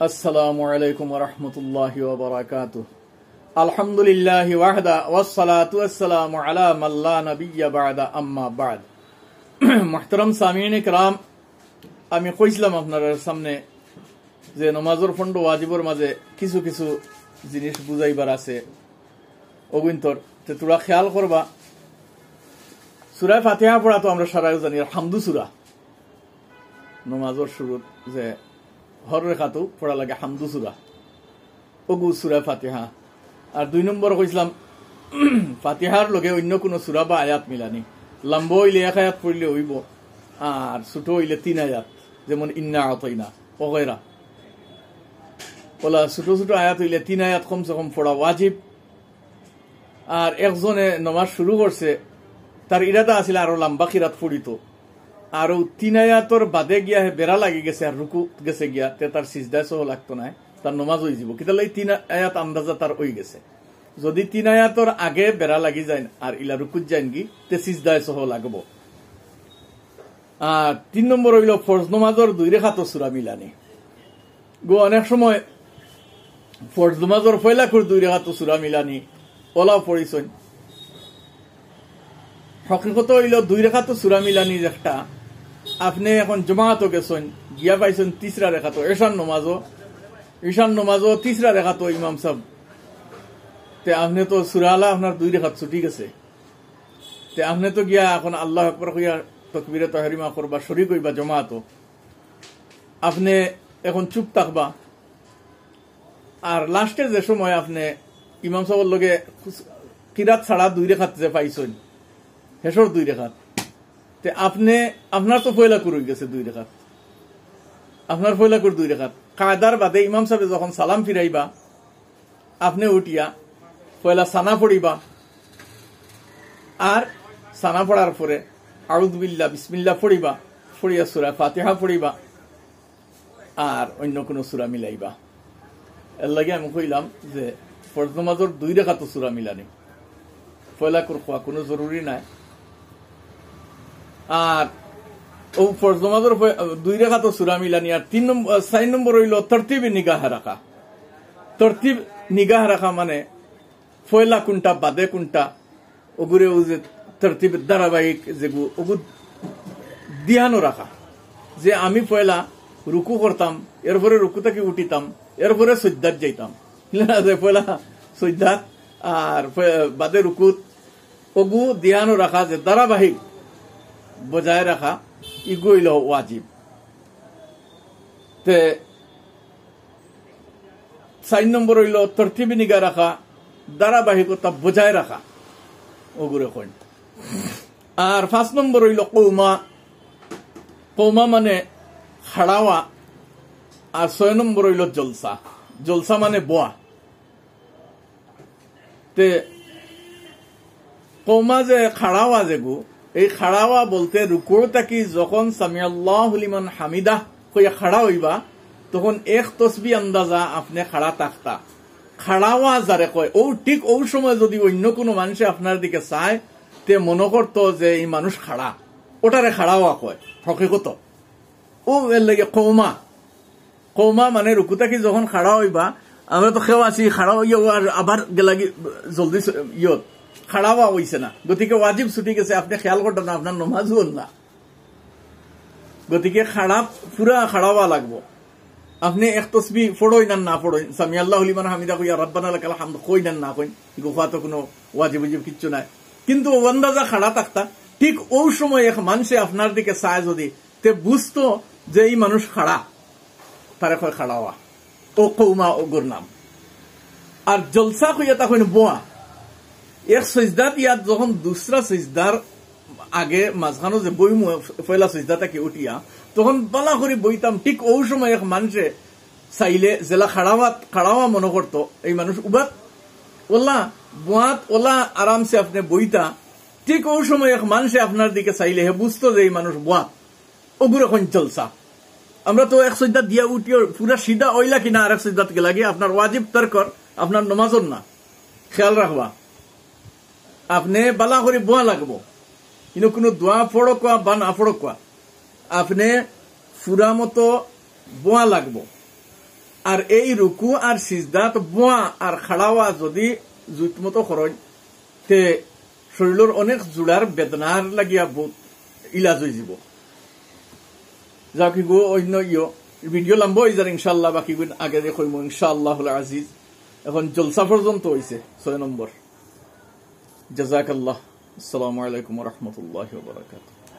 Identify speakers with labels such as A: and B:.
A: আসসালামু আলাইকুম ওয়া রাহমাতুল্লাহি ওয়া বারাকাতুহু। আলহামদুলিল্লাহি ওয়াহদা ওয়াসসালাতু ওয়াসসালামু আলা মান লা নাবিয়্যা বা'দা, আম্মা বা'দ। মুহতারাম সামিঈন ইকরাম, আমি কইছিলাম আপনার সামনে যে নামাজের ফন্ড ওয়াজিবের মাঝে কিছু কিছু জিনিস বুঝাইবার আছে অগুন্তর, তে তোরা খেয়াল করবা। সূরা ফাতিহা পড়া তো আমরা সবাই জানি, হামদু সূরা নামাজের শুরুত যে হর রেখাতো পড়া লাগে হামদু সূরা, ওগু সূরা ফাতিহা। আর 2 নম্বর কইছিলাম ফাতিহার লগে অন্য কোনো সূরা বা আয়াত মিলানি। লম্বা হইলে 1 আয়াত পড়লে হইব, আর ছোট হইলে 3 আয়াত, যেমন ইন্না আতাইনা ওগেরা। ওলা ছোট ছোট আয়াত হইলে 3 আয়াত কমসে কম পড়া ওয়াজিব। আর একজনে নামাজ শুরু করছে, তার ইরাদা আছিল আরো লম্বা কিরাত পড়িত, আর 3 আয়াতর বাদে গিয়া বেড়া লাগি গেছে আর রুকু গেছে গিয়া, তে তার সিজদা সহ লাগতো না, তার নমাজ হয়ে যাব। কিন্তু 3 আয়াত আন্দাজা তার হয়ে গেছে। যদি 3 আয়াতর আগে বেড়া লাগি যায় আর ইলা রুকুত যায় কি, তে সিজদা সহ লাগব। আর 3 নম্বর হইল ফরজ নমাজর 2 রেখাত সূরা মিলানি। গো অনেক সময় ফরজ নমাজর পয়লা করে 2 রেখাত সূরা মিলানি ওলাও পড়িছেন। হকিকত হইল 2 রেখাত সূরা মিলানি একটা আপনি এখন জমাতো গেছেন, গিয়া পাইছেন 3রা রেখাত ঈশান নমাজও 3রা রেখাত ইমাম সাহেব, তে আপনি তো সূরা আলা আপনার 2 রেখাত ছুটি গেছে, তে আপনি তো গিয়া এখন আল্লাহু আকবার কইয়া তাকবীরে তাহরিমা করবা, শরীক হইবা জমাতো। আপনি এখন চুপ থাকবা, আর লাস্টে যে সময় আপনি ইমাম সাহেবের লগে কিরাত ছাড়া 2 রেখাত যে পাইছেন, হেসর 2 রেখাত, তে আপনি আপনার তো পয়লা করে গেছে 2 রেখাত, আপনার পয়লা করে 2 রেখাত। কায়দার বাদে ইমাম সাহেব যখন সালাম ফিরাইবা, আপনি উঠিয়া পয়লা সানা পড়িবা, আর সানা পড়ার পরে আউযু বিল্লাহ বিসমিল্লাহ পড়িবা, পড়িয়া সূরা ফাতিহা পড়িবা, আর অন্য কোন সূরা মিলাইবা। এর লাগে আমি কইলাম যে ফরজ নামাজের 2 রেখাত সূরা মিলানি পয়লা করে খাওয়া কোনো জরুরি নাই। আর ও ফরজ নামাজের 2 রেখাত সূরা মিলানি। আর 4 নম্বর হইল তরতিব নিগাহ রাখা। তরতিব নিগাহ রাখা মানে পয়লা কোনটা বাদে কোনটা, ওগুরে ও যে তরতিব ধারাবাহিক যেগু ওগু ধ্যান রাখা, যে আমি পয়লা রুকু করতাম, এরপরে রুকু থেকে উঠিতাম, এরপরে সজ্জাত যাইতাম, পয়লা সজ্জাত আর বাদে রুকুত, ওগু ধ্যান রাখা, যে ধারাবাহিক বজায় রাখা, ইগুইল ওয়াজিব। তে 4 নম্বর হইল তরতিব নিগাহ রাখা, ধারাবাহিকতা বজায় রাখা, ওগুলো কইন। আর 5 নম্বর হইল কৌমা মানে খাড়াওয়া। আর 6 নম্বর হইল জলসা মানে বোয়া। তে কৌমা যে খাড়াওয়া যেগু, এই খাড়াওয়া বলতে রুকুর থাকি যখন সামিআল্লাহু লিমান হামিদাহ কইয়া খাড়া হইবা, তখন 1 তসবিহ আন্দাজা আপনি খাড়া থাকতা। খাড়াওয়া যারে কয়, ও ঠিক ওই সময় যদি অন্য কোনো মানুষে আপনার দিকে চায়, তে মনে করতো যে এই মানুষ খাড়া, ওটারে খাড়াওয়া কয় হকিকত। ও এর লাগে কৌমা মানে রুকু থাকি যখন খাড়া হইবা, আমরা তো খেও আছি খাড়া হইয়া আবার গেলাগি জলদি ইয়ত খাড়াওয়া হইছে না, গতিকে ওয়াজিব ছুটি গেছে, আপনি খেয়াল করতেন না, আপনার নমাজ হল না। গতিকে পুরা খাড়াওয়া লাগবো। আপনি 1 তসবিহ পড়ই না পড়ই, সামিআল্লাহু লিমান হামিদা কইয়া রব্বানা লাকাল হামদ কই না কই, গোফা তো কোনো ওয়াজিব কিচ্ছু নাই। কিন্তু আন্দাজা খাড়া থাকতা, ঠিক ওই সময় এক মানুষে আপনার দিকে চায় যদি, তে বুঝতো যে এই মানুষ খাড়া, তারে কয় খাড়াওয়া, ও কৌমা ওগুর নাম। আর জলসা কইয়া তা কইন বোয়া। এক সজদাত ইয়াত যখন 2রা সজদার আগে মাঝখানো যে বইমু পয়লা সজদাটাকে উঠিয়া, তখন বালা করে বইতাম, ঠিক ওই সময় এক মানুষে চাইলে জেলা খাড়াওয়া মনে করতো এই মানুষ উবাত ওলা বোয়াত ওলা আরামসে আপনি বইতা, ঠিক ওই সময় এক মানুষে আপনার দিকে চাইলে হে বুঝতো যে এই মানুষ বোয়াত, ওগুলো এখন জলসা। আমরা তো 1 সজদা দিয়া উঠিও পুরা সিধা ওইলা কিনা আর 1 সজদাত কে লাগে, আপনার ওয়াজিব তরকর, আপনার নমাজর না, খেয়াল রাখবা। আপনি বালা করে বোয়া লাগবো, কিন্তু কোনো দোয়া পড়কা বা না পড়কা, আপনি পুরা মতো বোয়া লাগবো। আর এই রুকু আর সিজদাত বোয়া আর খাড়াওয়া যদি জুত মতো খরচ তে শরীরের অনেক জোড়ার বেদনার লাগিয়া বহুত ইলাজ হয়ে যাব। যাকি গো অন্য ভিডিও লম্বা হয়ে যার ইনশাল্লাহ, বাকি আগে কইম ইনশাআল্লাহ আজিজ। এখন জলসা পর্যন্ত হয়েছে 6 নম্বর। জাযাকাল্লাহ। আসসালামু আলাইকুম ওয়া রাহমাতুল্লাহি ওয়া বারাকাতুহু।